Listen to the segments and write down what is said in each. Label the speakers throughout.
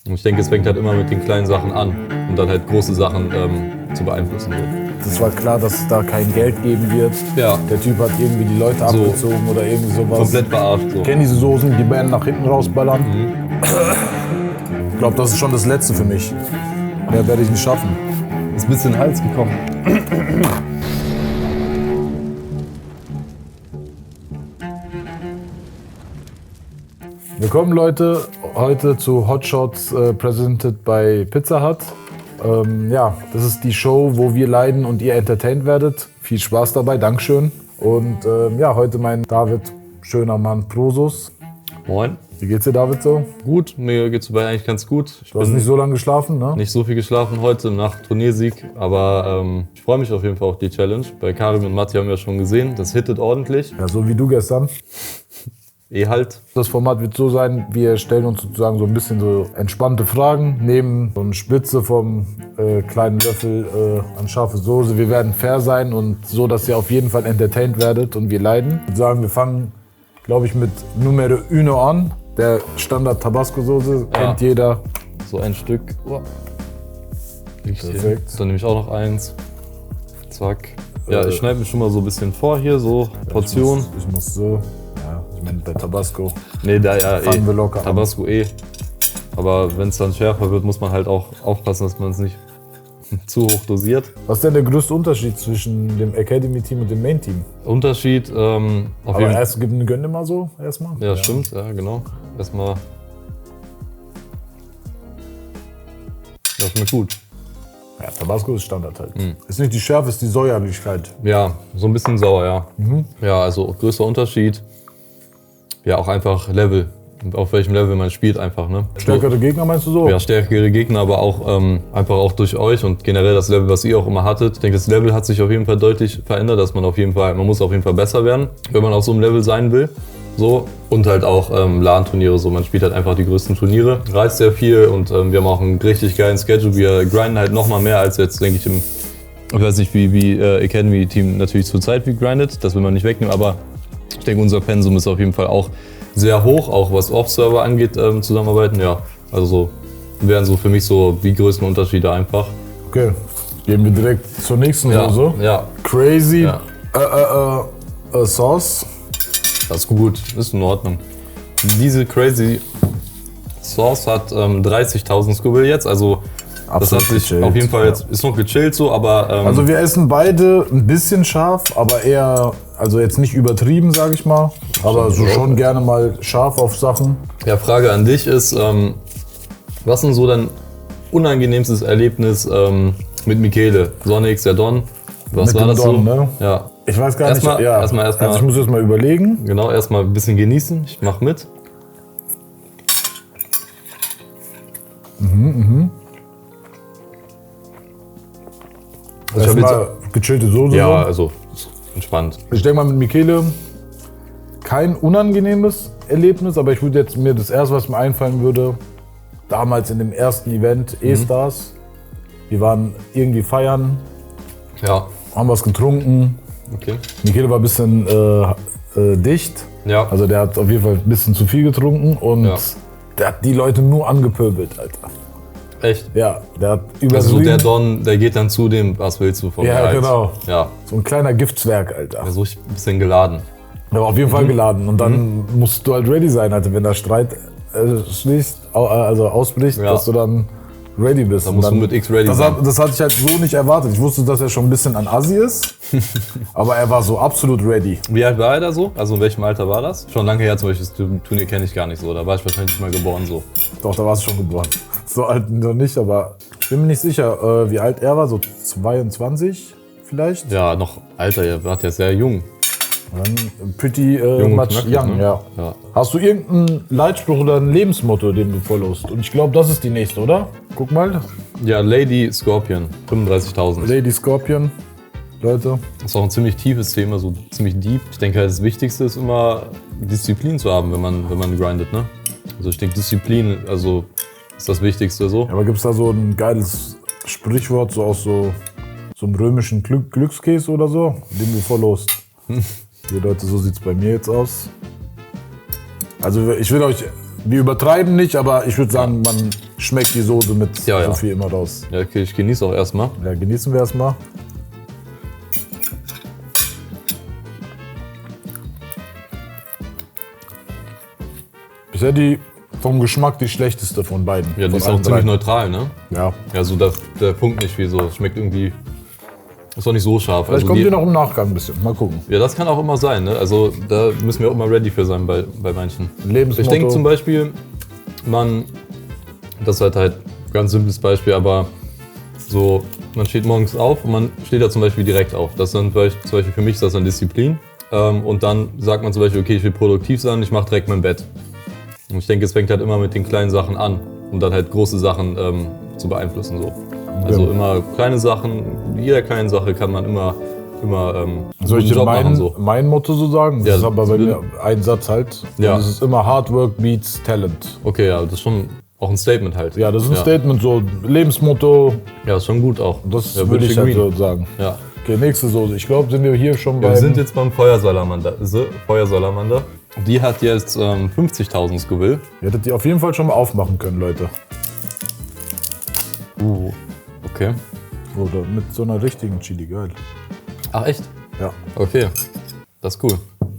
Speaker 1: Und ich denke, es fängt halt immer mit den kleinen Sachen an und dann halt große Sachen zu beeinflussen. So.
Speaker 2: Es war klar, dass es da kein Geld geben wird.
Speaker 1: Ja.
Speaker 2: Der Typ hat irgendwie die Leute abgezogen oder irgendwie sowas.
Speaker 1: Komplett verarscht. So.
Speaker 2: Kenn diese Soßen, die Bären nach hinten rausballern. Ich glaube, das ist schon das Letzte für mich. Mehr werde ich nicht schaffen.
Speaker 1: Ist ein bisschen Hals gekommen.
Speaker 2: Willkommen Leute, heute zu Hot Shots presented by Pizza Hut. Ja, das ist die Show, wo wir leiden und ihr entertained werdet. Viel Spaß dabei, Dankeschön. Und ja, heute mein David, schöner Mann, Prosus.
Speaker 1: Moin.
Speaker 2: Wie geht's dir, David, so?
Speaker 1: Gut, mir geht's soweit eigentlich ganz gut.
Speaker 2: Du hast nicht so lange geschlafen, ne?
Speaker 1: Nicht so viel geschlafen heute nach Turniersieg, aber ich freue mich auf jeden Fall auf die Challenge. Bei Karim und Matti haben wir schon gesehen, das hittet ordentlich.
Speaker 2: Ja, so wie du gestern.
Speaker 1: Halt.
Speaker 2: Das Format wird so sein, wir stellen uns sozusagen so ein bisschen so entspannte Fragen, nehmen so eine Spitze vom kleinen Löffel an scharfe Soße. Wir werden fair sein und so, dass ihr auf jeden Fall entertained werdet und wir leiden. Ich würde sagen, wir fangen, glaube ich, mit Numero 1 an. Der Standard Tabasco-Soße, kennt jeder.
Speaker 1: So ein Stück. Oh.
Speaker 2: Perfekt.
Speaker 1: Dann nehme ich auch noch eins. Zack. Ja, ich schneide mir schon mal so ein bisschen vor hier, so Portion.
Speaker 2: Ich muss so. Ja, ich meine, bei Tabasco
Speaker 1: Nee, da ja
Speaker 2: fangen wir locker an.
Speaker 1: Tabasco Aber wenn es dann schärfer wird, muss man halt auch aufpassen, dass man es nicht zu hoch dosiert.
Speaker 2: Was ist denn der größte Unterschied zwischen dem Academy-Team und dem Main-Team?
Speaker 1: Unterschied auf
Speaker 2: Aber
Speaker 1: jeden
Speaker 2: erst gönn dir mal so, erstmal.
Speaker 1: Ja, stimmt, ja, genau. Erstmal. Ja, schmeckt gut.
Speaker 2: Ja, Tabasco ist Standard halt. Ist nicht die Schärfe, ist die Säuerlichkeit.
Speaker 1: Ja, so ein bisschen sauer, ja. Ja, also größter Unterschied. Ja, auch einfach Level. Auf welchem Level man spielt einfach, ne?
Speaker 2: Stärkere Gegner meinst du so?
Speaker 1: Ja, stärkere Gegner, aber auch einfach auch durch euch und generell das Level, was ihr auch immer hattet. Ich denke, das Level hat sich auf jeden Fall deutlich verändert, dass man muss auf jeden Fall besser werden, wenn man auf so einem Level sein will. So. Und halt auch LAN-Turniere, so. Man spielt halt einfach die größten Turniere, reist sehr viel und wir haben auch einen richtig geilen Schedule. Wir grinden halt noch mal mehr als jetzt, denke ich, ich weiß nicht, wie Academy-Team natürlich zur Zeit wie grindet, das will man nicht wegnehmen, aber ich denke, unser Pensum ist auf jeden Fall auch sehr hoch, auch was Off-Server angeht, zusammenarbeiten. Ja, also so wären so für mich so die größten Unterschiede einfach.
Speaker 2: Okay, gehen wir direkt zur nächsten Soße.
Speaker 1: Ja,
Speaker 2: Crazy
Speaker 1: Ja.
Speaker 2: Sauce.
Speaker 1: das ist gut, ist in Ordnung. Diese Crazy Sauce hat 30.000 Scoville jetzt, also das
Speaker 2: Absolut
Speaker 1: hat sich
Speaker 2: gechillt.
Speaker 1: auf jeden Fall jetzt, ist noch gechillt so, aber
Speaker 2: Also wir essen beide ein bisschen scharf, aber eher, also jetzt nicht übertrieben, sage ich mal. Aber so schon gerne mal scharf auf Sachen.
Speaker 1: ja, Frage an dich ist, was ist so dein unangenehmstes Erlebnis mit Michele? Sonnix, der Don, was
Speaker 2: Mit
Speaker 1: war
Speaker 2: dem
Speaker 1: das
Speaker 2: Don,
Speaker 1: so?
Speaker 2: ne?
Speaker 1: Ja,
Speaker 2: Ich weiß gar
Speaker 1: Erstmal-
Speaker 2: nicht. Ja.
Speaker 1: erstmal-
Speaker 2: Also ich muss jetzt mal überlegen.
Speaker 1: genau, erstmal ein bisschen genießen, ich mach mit. Also ich hab
Speaker 2: Erstmal gechillte Soße.
Speaker 1: ja,
Speaker 2: so.
Speaker 1: also ist entspannt.
Speaker 2: Ich denke mal mit Michele kein unangenehmes Erlebnis, aber ich würde jetzt mir das erste, was mir einfallen würde, damals in dem ersten Event E-Stars. Wir waren irgendwie feiern,
Speaker 1: Ja,
Speaker 2: haben was getrunken.
Speaker 1: okay.
Speaker 2: Michele war ein bisschen dicht.
Speaker 1: Ja,
Speaker 2: Also der hat auf jeden Fall ein bisschen zu viel getrunken und
Speaker 1: Ja.
Speaker 2: der hat die Leute nur angepöbelt, Alter.
Speaker 1: echt.
Speaker 2: Ja, der hat
Speaker 1: Also
Speaker 2: übertrieben.
Speaker 1: der Don, der geht dann zu dem, was willst du von mir?
Speaker 2: Ja,
Speaker 1: halt.
Speaker 2: genau.
Speaker 1: Ja,
Speaker 2: So ein kleiner Giftzwerg, Alter.
Speaker 1: der ist ein bisschen geladen.
Speaker 2: Der war auf jeden Fall geladen und dann musst du halt ready sein, Alter, wenn der Streit ausbricht,
Speaker 1: Ja.
Speaker 2: dass du dann ready bist.
Speaker 1: Da musst
Speaker 2: und
Speaker 1: du mit X ready
Speaker 2: das,
Speaker 1: sein.
Speaker 2: das hatte ich halt so nicht erwartet. Ich wusste, dass er schon ein bisschen an Assi ist, aber er war so absolut ready.
Speaker 1: Wie alt war er da so? Also in welchem Alter war das? Schon lange her, zum Beispiel das Turnier kenne ich gar nicht so. Da war ich wahrscheinlich nicht mal geboren so.
Speaker 2: Doch, da warst du schon geboren. So alt noch nicht, aber ich bin mir nicht sicher, wie alt er war, so 22 vielleicht.
Speaker 1: Ja, noch Alter, er war ja sehr jung.
Speaker 2: Dann pretty
Speaker 1: Jung und
Speaker 2: much
Speaker 1: knackig,
Speaker 2: young,
Speaker 1: ne?
Speaker 2: ja.
Speaker 1: Ja.
Speaker 2: Hast du irgendeinen Leitspruch oder ein Lebensmotto, den du followst? Und ich glaube, das ist die nächste, oder? Guck mal.
Speaker 1: Ja, Lady Scorpion, 35.000.
Speaker 2: Lady Scorpion, Leute.
Speaker 1: Das ist auch ein ziemlich tiefes Thema, so ziemlich deep. Ich denke halt, das Wichtigste ist immer Disziplin zu haben, wenn man grindet, ne? Also ich denke, Disziplin, also ist das Wichtigste so.
Speaker 2: Aber gibt es da so ein geiles Sprichwort, so aus so einem römischen Glückskäse oder so, den du followst? Hier, Leute, so sieht es bei mir jetzt aus. Also ich will euch, wir übertreiben nicht, aber ich würde sagen, man schmeckt die Soße mit
Speaker 1: Ja,
Speaker 2: so
Speaker 1: ja.
Speaker 2: viel immer raus.
Speaker 1: Ja, okay, ich genieße auch erstmal.
Speaker 2: Ja, genießen wir erstmal. Bisher die vom Geschmack die schlechteste von beiden.
Speaker 1: Ja, die
Speaker 2: von
Speaker 1: ist auch
Speaker 2: allen
Speaker 1: ziemlich
Speaker 2: drei.
Speaker 1: neutral, ne?
Speaker 2: Ja.
Speaker 1: Ja, so der Punkt nicht, wie so. Es schmeckt irgendwie. Ist auch nicht so scharf.
Speaker 2: Vielleicht
Speaker 1: Also
Speaker 2: kommt
Speaker 1: die,
Speaker 2: die noch im Nachgang ein bisschen. Mal gucken.
Speaker 1: ja, das kann auch immer sein, ne? Also da müssen wir auch immer ready für sein bei manchen.
Speaker 2: Lebensmotto.
Speaker 1: Ich denke zum Beispiel, das ist halt ganz simples Beispiel, aber so, man steht morgens auf und man steht da zum Beispiel direkt auf. Das ist dann zum Beispiel für mich ist das dann Disziplin. Und dann sagt man zum Beispiel, okay, ich will produktiv sein, ich mache direkt mein Bett. Und ich denke, es fängt halt immer mit den kleinen Sachen an, um dann halt große Sachen zu beeinflussen. So. Also immer kleine Sachen, jeder kleinen Sache kann man immer
Speaker 2: Soll ich
Speaker 1: einen
Speaker 2: dir
Speaker 1: Job machen. So.
Speaker 2: mein Motto so sagen? Das
Speaker 1: Ja,
Speaker 2: ist aber bei mir ein Satz halt.
Speaker 1: Ja.
Speaker 2: Und das ist immer Hard Work beats Talent.
Speaker 1: Okay, ja, das ist schon auch ein Statement halt.
Speaker 2: Ja, das ist ein Statement, so Lebensmotto.
Speaker 1: Ja, ist schon gut auch.
Speaker 2: Das
Speaker 1: ja,
Speaker 2: würde ich halt
Speaker 1: green.
Speaker 2: so sagen.
Speaker 1: Ja.
Speaker 2: Okay, nächste Soße. Ich glaube, sind wir hier schon
Speaker 1: Wir
Speaker 2: beim...
Speaker 1: sind jetzt beim Feuersalamander. Feuersalamander. Die hat jetzt 50.000 Scoville.
Speaker 2: Ihr hättet die auf jeden Fall schon mal aufmachen können, Leute.
Speaker 1: Okay.
Speaker 2: Oder mit so einer richtigen Chili, geil.
Speaker 1: Ach echt?
Speaker 2: Ja.
Speaker 1: Okay. Das ist cool.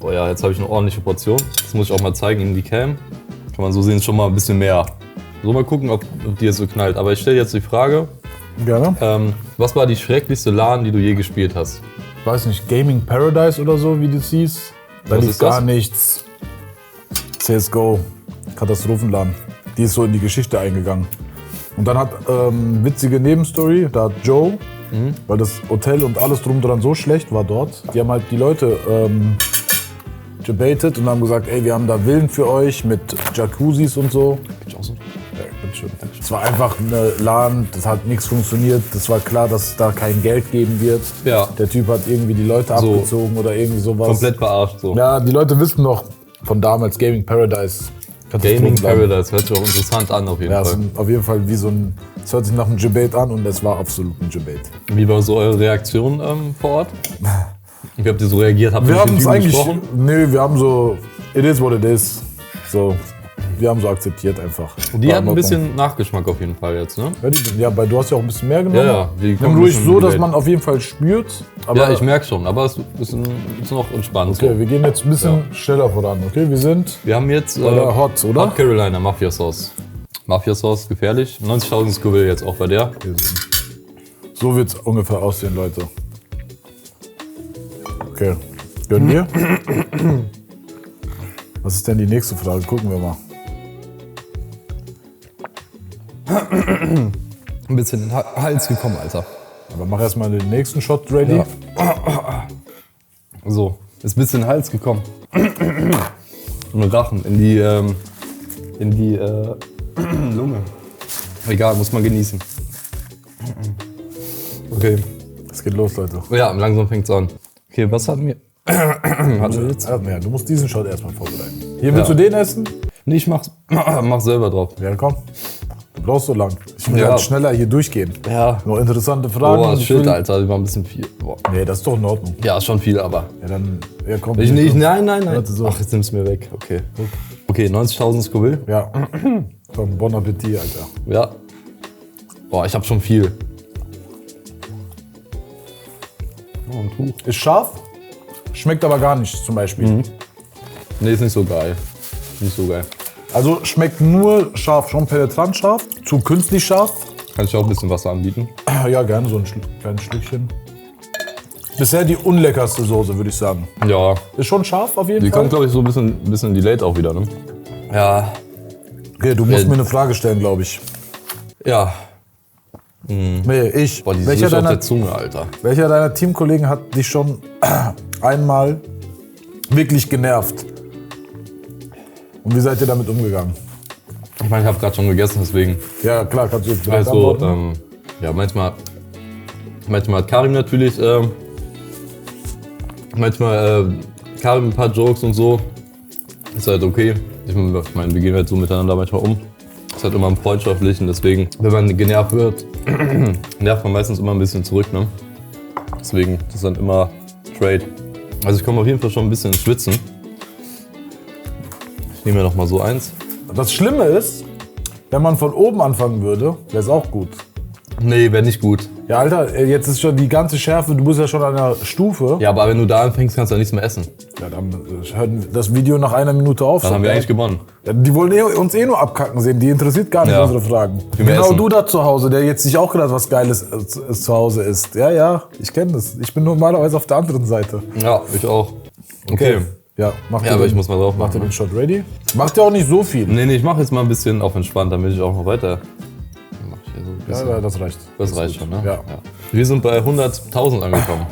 Speaker 1: Boah ja, jetzt habe ich eine ordentliche Portion. Das muss ich auch mal zeigen in die Cam. Kann man so sehen, schon mal ein bisschen mehr. So, mal gucken, ob die jetzt so knallt. Aber ich stelle jetzt die Frage,
Speaker 2: Gerne.
Speaker 1: was war die schrecklichste LAN, die du je gespielt hast?
Speaker 2: Weiß nicht, Gaming Paradise oder so, wie das hieß. Da
Speaker 1: Was
Speaker 2: lief
Speaker 1: ist das?
Speaker 2: gar nichts. CSGO, Katastrophenladen. Die ist so in die Geschichte eingegangen. Und dann hat witzige Nebenstory, da hat Joe, weil das Hotel und alles drum dran so schlecht war dort, die haben halt die Leute debated und haben gesagt, ey, wir haben da Villen für euch mit Jacuzzis und so.
Speaker 1: Ich auch so.
Speaker 2: Ja, bitteschön. Es war einfach eine LAN, das hat nichts funktioniert. Das war klar, dass es da kein Geld geben wird.
Speaker 1: Ja.
Speaker 2: Der Typ hat irgendwie die Leute
Speaker 1: So.
Speaker 2: abgezogen oder irgendwie sowas.
Speaker 1: Komplett verarscht so.
Speaker 2: Ja, die Leute wissen noch von damals Gaming Paradise.
Speaker 1: Gaming
Speaker 2: Katastrophenladen.
Speaker 1: Paradise hört sich auch interessant an auf jeden
Speaker 2: Ja, es
Speaker 1: Fall.
Speaker 2: ist auf jeden Fall wie so ein. Es hört sich nach einem Debate an und es war absolut ein Debate.
Speaker 1: Wie war so eure Reaktion vor Ort? Wie habt ihr so reagiert? Habt ihr
Speaker 2: Wir
Speaker 1: mit
Speaker 2: haben
Speaker 1: den
Speaker 2: es
Speaker 1: Typen
Speaker 2: eigentlich.
Speaker 1: gesprochen?
Speaker 2: Nee, wir haben so. It is what it is. So. Wir haben so akzeptiert einfach.
Speaker 1: Die
Speaker 2: War
Speaker 1: hat
Speaker 2: in
Speaker 1: ein
Speaker 2: Ordnung.
Speaker 1: bisschen Nachgeschmack auf jeden Fall jetzt, ne?
Speaker 2: Ja, weil du hast ja auch ein bisschen mehr genommen.
Speaker 1: Ja, ja, die
Speaker 2: Nimm
Speaker 1: kommen
Speaker 2: ruhig
Speaker 1: ein
Speaker 2: so,
Speaker 1: bisschen
Speaker 2: dass
Speaker 1: Debate.
Speaker 2: man auf jeden Fall spürt. Aber
Speaker 1: Ja, ich merke schon, aber es ist noch entspannt.
Speaker 2: okay,
Speaker 1: So.
Speaker 2: wir gehen jetzt ein bisschen schneller voran. Okay, wir sind
Speaker 1: Wir haben jetzt
Speaker 2: bei der Hot, oder?
Speaker 1: Hot Carolina Mafia Sauce. Mafia Sauce, gefährlich. 90.000 Scoville jetzt auch bei der.
Speaker 2: So wird es ungefähr aussehen, Leute. Okay. Gönnen wir? Was ist denn die nächste Frage? Gucken wir mal.
Speaker 1: Ein bisschen in den Hals gekommen, Alter.
Speaker 2: Aber mach erstmal den nächsten Shot ready.
Speaker 1: Ja. So, ist ein bisschen in den Hals gekommen. Und Rachen, in die Lunge. Egal, muss man genießen. Okay.
Speaker 2: Es geht los, Leute.
Speaker 1: Ja, langsam fängt's an. Okay, was hatten wir? Hatten wir jetzt?
Speaker 2: Ja, du musst diesen Shot erstmal vorbereiten. Hier, willst
Speaker 1: Ja.
Speaker 2: du den essen?
Speaker 1: Nee, ich mach selber drauf.
Speaker 2: Ja, komm. Du brauchst so lang. Ich will
Speaker 1: Ja.
Speaker 2: halt schneller hier durchgehen.
Speaker 1: Ja.
Speaker 2: Nur interessante Fragen.
Speaker 1: Boah,
Speaker 2: und ich
Speaker 1: shit,
Speaker 2: will-
Speaker 1: Alter, das war ein bisschen viel. Boah.
Speaker 2: Nee, das ist doch in Ordnung.
Speaker 1: Ja, ist schon viel, aber.
Speaker 2: Ja, dann. Ja, komm.
Speaker 1: Nein.
Speaker 2: Warte, so.
Speaker 1: Ach, jetzt nimm's mir weg. Okay. Okay, 90.000 Scoville.
Speaker 2: Ja. Komm, Bon Appetit, Alter.
Speaker 1: Ja. Boah, ich hab schon viel. Oh, ein Tuch.
Speaker 2: Ist scharf, schmeckt aber gar nicht, zum Beispiel.
Speaker 1: Nee, ist nicht so geil. Nicht so geil.
Speaker 2: Also schmeckt nur scharf, schon penetrant scharf, zu künstlich scharf.
Speaker 1: Kann ich auch ein bisschen Wasser anbieten?
Speaker 2: Ja, gerne so ein kleines Schlückchen. Bisher die unleckerste Soße, würde ich sagen.
Speaker 1: Ja.
Speaker 2: Ist schon scharf auf jeden
Speaker 1: Die
Speaker 2: Fall.
Speaker 1: kommt, glaube ich, so ein bisschen delayed auch wieder, ne? Ja.
Speaker 2: Okay, du musst mir eine Frage stellen, glaube ich.
Speaker 1: Ja.
Speaker 2: Nee, ich.
Speaker 1: Boah, die
Speaker 2: welcher,
Speaker 1: ist auf
Speaker 2: deiner,
Speaker 1: der Zunge, Alter.
Speaker 2: welcher deiner Teamkollegen hat dich schon einmal wirklich genervt? Und wie seid ihr damit umgegangen?
Speaker 1: Ich meine, ich habe gerade schon gegessen, deswegen.
Speaker 2: Ja, klar, kannst du jetzt direkt
Speaker 1: Also,
Speaker 2: antworten.
Speaker 1: ja, manchmal hat Karim natürlich, Karim ein paar Jokes und so. Ist halt okay. Ich meine, wir gehen halt so miteinander manchmal um. Ist halt immer im Freundschaftlichen, deswegen, wenn man genervt wird, nervt man meistens immer ein bisschen zurück, ne? Deswegen, das ist dann immer Trade. Also ich komme auf jeden Fall schon ein bisschen ins Schwitzen. Ich nehme mir noch mal so eins.
Speaker 2: Das Schlimme ist, Wenn man von oben anfangen würde, wäre es auch gut.
Speaker 1: Nee, wäre nicht gut.
Speaker 2: Ja, Alter, jetzt ist schon die ganze Schärfe, du bist ja schon an der Stufe.
Speaker 1: Ja, aber wenn du da anfängst, kannst du ja nichts mehr essen.
Speaker 2: Ja, dann hört das Video nach 1 Minute auf.
Speaker 1: Dann haben wir eigentlich gewonnen.
Speaker 2: Ja, die wollen uns nur abkacken sehen, die interessiert gar nicht unsere Fragen.
Speaker 1: mehr
Speaker 2: Genau
Speaker 1: essen.
Speaker 2: du da zu Hause, der jetzt sich auch gerade was Geiles zu Hause isst. Ja, ich kenne das. Ich bin normalerweise auf der anderen Seite.
Speaker 1: Ja, ich auch. Okay.
Speaker 2: Ja,
Speaker 1: Aber ich muss mal drauf
Speaker 2: Macht ihr
Speaker 1: machen.
Speaker 2: den Shot ready? Macht ja auch nicht so viel.
Speaker 1: Nee, ich mache jetzt mal ein bisschen auf entspannt, damit ich auch noch weiter. Mach ich hier so ein bisschen.
Speaker 2: Ja, das reicht.
Speaker 1: Das reicht schon, ne?
Speaker 2: Ja.
Speaker 1: Wir sind bei 100.000 angekommen.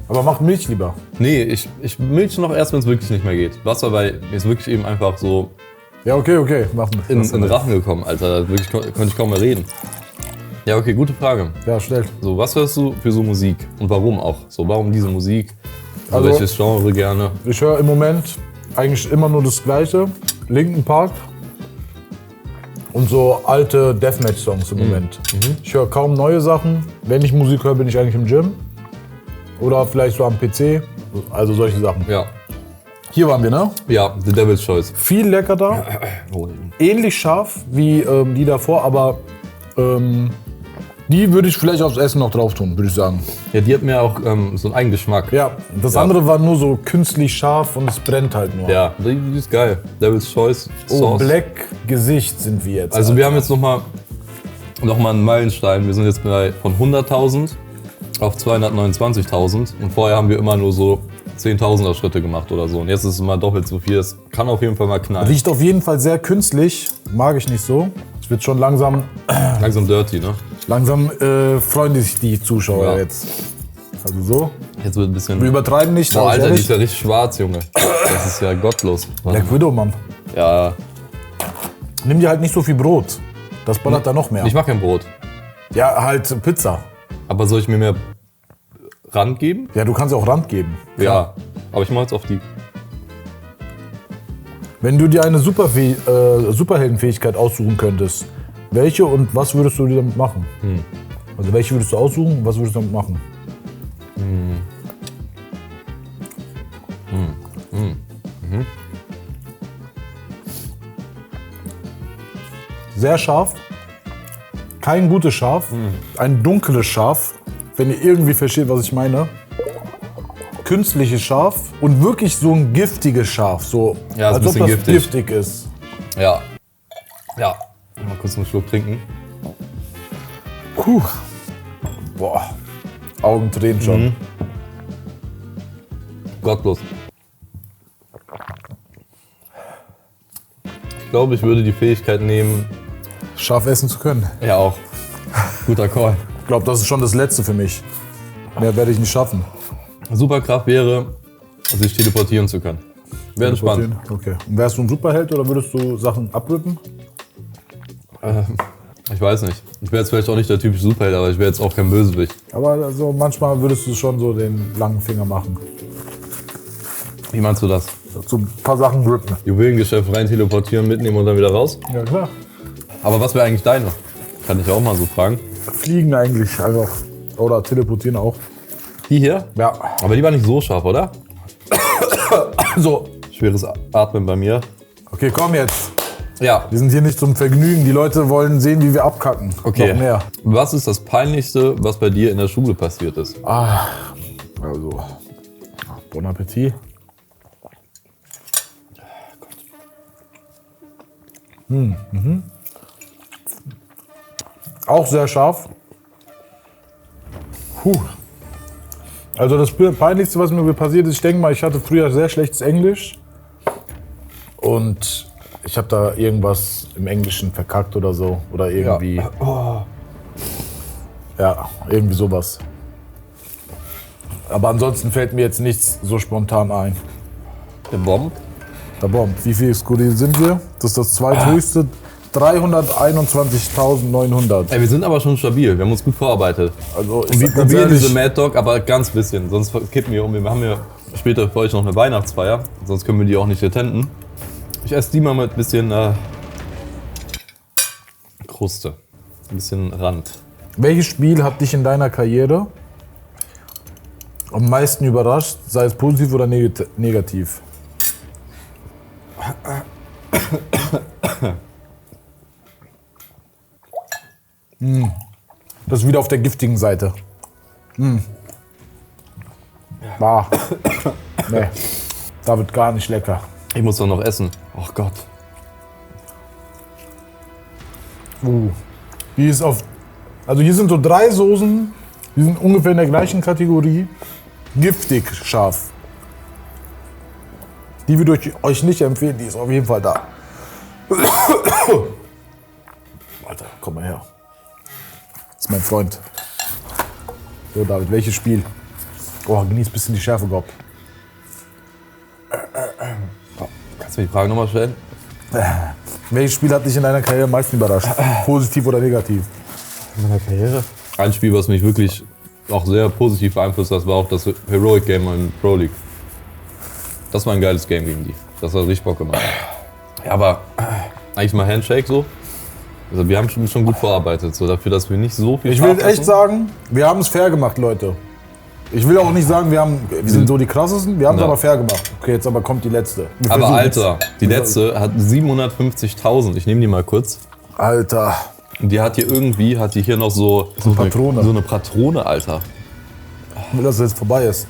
Speaker 2: Aber mach Milch lieber.
Speaker 1: Nee, ich milch noch erst, wenn es wirklich nicht mehr geht. Wasser, weil mir ist wirklich eben einfach so
Speaker 2: Ja, okay. Mach
Speaker 1: in den Rachen gekommen, Alter. Da wirklich konnte ich kaum mehr reden. Ja, okay, gute Frage.
Speaker 2: Ja, schnell.
Speaker 1: So, was hörst du für so Musik? Und warum auch? So, warum diese Musik?
Speaker 2: Also-
Speaker 1: Welches Genre gerne?
Speaker 2: Ich höre im Moment eigentlich immer nur das Gleiche. Linkin Park und so alte Deathmatch-Songs im Moment. Ich höre kaum neue Sachen. Wenn ich Musik höre, bin ich eigentlich im Gym. Oder vielleicht so am PC. Also solche Sachen.
Speaker 1: Ja.
Speaker 2: Hier waren wir, ne?
Speaker 1: Ja, The Devil's Choice.
Speaker 2: Viel leckerer. Ähnlich scharf wie die davor, aber die würde ich vielleicht aufs Essen noch drauf tun, würde ich sagen.
Speaker 1: Ja, die hat mir auch so einen Eigengeschmack.
Speaker 2: Ja, das andere war nur so künstlich scharf und es brennt halt nur.
Speaker 1: Ja, die ist geil. Devil's Choice
Speaker 2: Oh,
Speaker 1: Sauce.
Speaker 2: Black Gesicht sind wir jetzt.
Speaker 1: Also wir haben jetzt noch mal einen Meilenstein. Wir sind jetzt von 100.000 auf 229.000 und vorher haben wir immer nur so 10.000er Schritte gemacht oder so. Und jetzt ist es mal doppelt so viel. Das kann auf jeden Fall mal knallen.
Speaker 2: Riecht auf jeden Fall sehr künstlich, mag ich nicht so. Es wird schon langsam
Speaker 1: Langsam dirty, ne?
Speaker 2: freuen sich die Zuschauer
Speaker 1: Ja.
Speaker 2: jetzt. Also so.
Speaker 1: Jetzt wird ein bisschen...
Speaker 2: Wir übertreiben nicht.
Speaker 1: Boah,
Speaker 2: sag ich
Speaker 1: Alter, die
Speaker 2: ehrlich.
Speaker 1: ist ja richtig schwarz, Junge. Das ist ja gottlos. Warte
Speaker 2: Black Widow, Mann.
Speaker 1: mal. Ja,
Speaker 2: Nimm dir halt nicht so viel Brot. Das ballert da noch mehr.
Speaker 1: ich mag kein Brot.
Speaker 2: Ja, halt Pizza.
Speaker 1: Aber soll ich mir mehr Rand geben?
Speaker 2: Ja, du kannst ja auch Rand geben.
Speaker 1: Ja. Aber ich mach jetzt auf die...
Speaker 2: Wenn du dir eine Superheldenfähigkeit aussuchen könntest, welche und was würdest du damit machen? Also welche würdest du aussuchen und was würdest du damit machen? Sehr scharf. Kein gutes Schaf. Ein dunkles Schaf. Wenn ihr irgendwie versteht, was ich meine. Künstliches Schaf und wirklich so ein giftiges Schaf. So,
Speaker 1: Ja, ist ein
Speaker 2: als ob
Speaker 1: bisschen
Speaker 2: das
Speaker 1: giftig.
Speaker 2: giftig ist.
Speaker 1: Ja. Ja. Mal kurz einen Schluck trinken.
Speaker 2: Puh. Boah. Augen tränen schon.
Speaker 1: Gottlos. Ich glaube, ich würde die Fähigkeit nehmen...
Speaker 2: Scharf essen zu können.
Speaker 1: Ja, auch. Guter Call.
Speaker 2: Ich glaube, das ist schon das Letzte für mich. Mehr werde ich nicht schaffen.
Speaker 1: Superkraft wäre, sich teleportieren zu können. Wäre entspannt.
Speaker 2: Okay. Und wärst du ein Superheld oder würdest du Sachen abrippen?
Speaker 1: Ich weiß nicht. Ich wäre jetzt vielleicht auch nicht der typische Superheld, aber ich wäre jetzt auch kein Bösewicht.
Speaker 2: Aber also manchmal würdest du schon so den langen Finger machen.
Speaker 1: Wie meinst du das?
Speaker 2: So ein paar Sachen rippen.
Speaker 1: Juwelengeschäft rein teleportieren, mitnehmen und dann wieder raus?
Speaker 2: Ja, klar.
Speaker 1: Aber was wäre eigentlich deine? Kann ich auch mal so fragen.
Speaker 2: Fliegen eigentlich einfach. Oder teleportieren auch.
Speaker 1: Die hier?
Speaker 2: Ja.
Speaker 1: Aber die war nicht so scharf, oder?
Speaker 2: So.
Speaker 1: Schweres Atmen bei mir.
Speaker 2: Okay, komm jetzt.
Speaker 1: Ja.
Speaker 2: Wir sind hier nicht zum Vergnügen. Die Leute wollen sehen, wie wir abkacken.
Speaker 1: Okay.
Speaker 2: Noch mehr.
Speaker 1: Was ist das Peinlichste, was bei dir in der Schule passiert ist?
Speaker 2: Also. Bon Appetit. Auch sehr scharf. Puh. Also das Peinlichste, was mir passiert ist, ich denke mal, ich hatte früher sehr schlechtes Englisch. Und ich habe da irgendwas im Englischen verkackt oder so. Oder irgendwie. Ja, irgendwie sowas. Aber ansonsten fällt mir jetzt nichts so spontan ein.
Speaker 1: Der Bomb?
Speaker 2: Der Bomb. Wie viel skurril sind wir? Das ist das zweithöchste. 321.900.
Speaker 1: Ey, wir sind aber schon stabil. Wir haben uns gut vorarbeitet.
Speaker 2: Also ich
Speaker 1: Wir
Speaker 2: sag ganz
Speaker 1: probieren
Speaker 2: ehrlich,
Speaker 1: diese Mad Dog, aber ganz bisschen. Sonst kippen wir um. Wir haben ja später für euch noch eine Weihnachtsfeier. Sonst können wir die auch nicht attenden. Ich esse die mal mit ein bisschen Kruste. Ein bisschen Rand.
Speaker 2: welches Spiel hat dich in deiner Karriere am meisten überrascht, sei es positiv oder negativ? Das ist wieder auf der giftigen Seite. Bah. Nee. Da wird gar nicht lecker.
Speaker 1: Ich muss doch noch essen. Oh Gott.
Speaker 2: Die ist auf. Also hier sind so 3 Soßen, die sind ungefähr in der gleichen Kategorie. Giftig scharf. Die würde ich euch nicht empfehlen, die ist auf jeden Fall da. Alter, komm mal her. Das ist mein Freund. So, David, welches Spiel? Oh, genieß ein bisschen die Schärfe, Gott.
Speaker 1: Kannst du mir die Frage nochmal stellen?
Speaker 2: Welches Spiel hat dich in deiner Karriere am meisten überrascht? Positiv oder negativ?
Speaker 1: In meiner Karriere? Ein Spiel, was mich wirklich auch sehr positiv beeinflusst hat, war auch das Heroic Game in Pro League. Das war ein geiles Game gegen die. Das hat richtig Bock gemacht. Ja, aber eigentlich mal Handshake so. Also wir haben schon gut vorarbeitet, so dafür, dass wir nicht so viel
Speaker 2: Ich will
Speaker 1: Spaß
Speaker 2: echt
Speaker 1: hatten.
Speaker 2: sagen, wir haben es fair gemacht, Leute. Ich will auch nicht sagen, wir sind so die krassesten, wir haben es
Speaker 1: Ja.
Speaker 2: aber fair gemacht. Okay, jetzt aber kommt die letzte. Wir
Speaker 1: Aber
Speaker 2: versuchen's.
Speaker 1: Alter, die letzte hat 750.000. Ich nehme die mal kurz.
Speaker 2: Alter.
Speaker 1: Und die hat hier irgendwie, hier noch so eine
Speaker 2: Patrone.
Speaker 1: So eine Patrone, Alter.
Speaker 2: Ich will, dass es jetzt vorbei ist.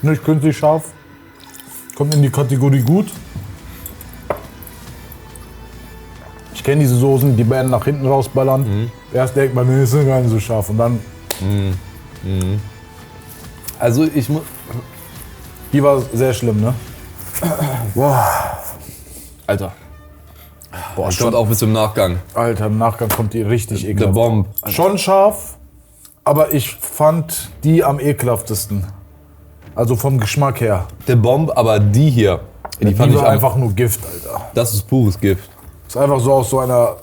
Speaker 2: Nicht künstlich scharf. Kommt in die Kategorie gut. Ich kenne diese Soßen, die werden nach hinten rausballern. Erst denkt man, nee, ist ja gar nicht so scharf. Und dann,
Speaker 1: Also ich muss...
Speaker 2: die war sehr schlimm, ne? Boah.
Speaker 1: Alter.
Speaker 2: Boah,
Speaker 1: Kommt auch bis im Nachgang.
Speaker 2: Alter, im Nachgang kommt die richtig
Speaker 1: Der
Speaker 2: ekelhaft.
Speaker 1: Bomb.
Speaker 2: Schon scharf, aber ich fand die am ekelhaftesten. Also vom Geschmack her.
Speaker 1: Der Bomb, aber die hier, die
Speaker 2: Die
Speaker 1: fand ich
Speaker 2: war einfach nur Gift, Alter.
Speaker 1: Das ist pures Gift.
Speaker 2: Ist einfach so aus so einer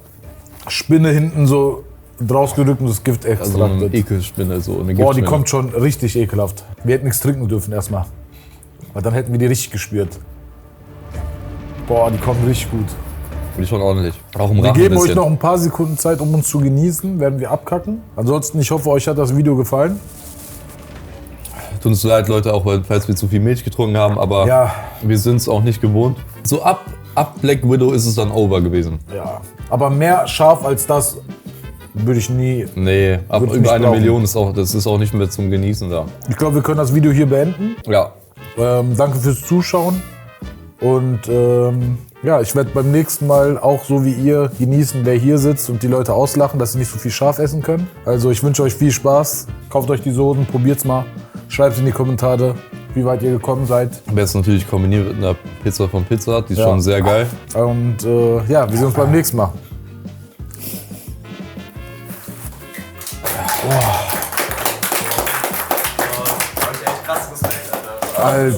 Speaker 2: Spinne hinten so draus gerückt und das Gift
Speaker 1: So eine
Speaker 2: extraktet.
Speaker 1: Ekelspinne, so eine
Speaker 2: Boah, die
Speaker 1: Giftspinne.
Speaker 2: kommt schon richtig ekelhaft. Wir hätten nichts trinken dürfen erstmal. Weil dann hätten wir die richtig gespürt. Boah, die kommt richtig gut.
Speaker 1: Die schon ordentlich. Auch im
Speaker 2: Wir
Speaker 1: Rachen
Speaker 2: geben
Speaker 1: ein
Speaker 2: euch
Speaker 1: bisschen.
Speaker 2: noch ein paar Sekunden Zeit, um uns zu genießen. Werden wir abkacken. Ansonsten, ich hoffe, euch hat das Video gefallen.
Speaker 1: Tut uns leid, Leute, auch falls wir zu viel Milch getrunken haben, aber
Speaker 2: Ja.
Speaker 1: wir sind es auch nicht gewohnt. So ab Black Widow ist es dann over gewesen.
Speaker 2: Ja. Aber mehr scharf als das würde ich nie.
Speaker 1: Nee, ab
Speaker 2: Würd's
Speaker 1: über
Speaker 2: nicht
Speaker 1: 1
Speaker 2: brauchen.
Speaker 1: Million das ist auch nicht mehr zum Genießen da.
Speaker 2: Ich glaube, wir können das Video hier beenden.
Speaker 1: Ja,
Speaker 2: Danke fürs Zuschauen. Und ja, ich werde beim nächsten Mal auch so wie ihr genießen, wer hier sitzt und die Leute auslachen, dass sie nicht so viel scharf essen können. Also ich wünsche euch viel Spaß. Kauft euch die Soßen, probiert's mal. Schreibt in die Kommentare, wie weit ihr gekommen seid.
Speaker 1: am besten natürlich kombiniert mit einer Pizza von Pizza Hut, die ist
Speaker 2: Ja.
Speaker 1: schon sehr geil.
Speaker 2: Und ja, wir sehen uns beim nächsten Mal.
Speaker 3: Echt krass Respekt, Alter.
Speaker 2: Alter.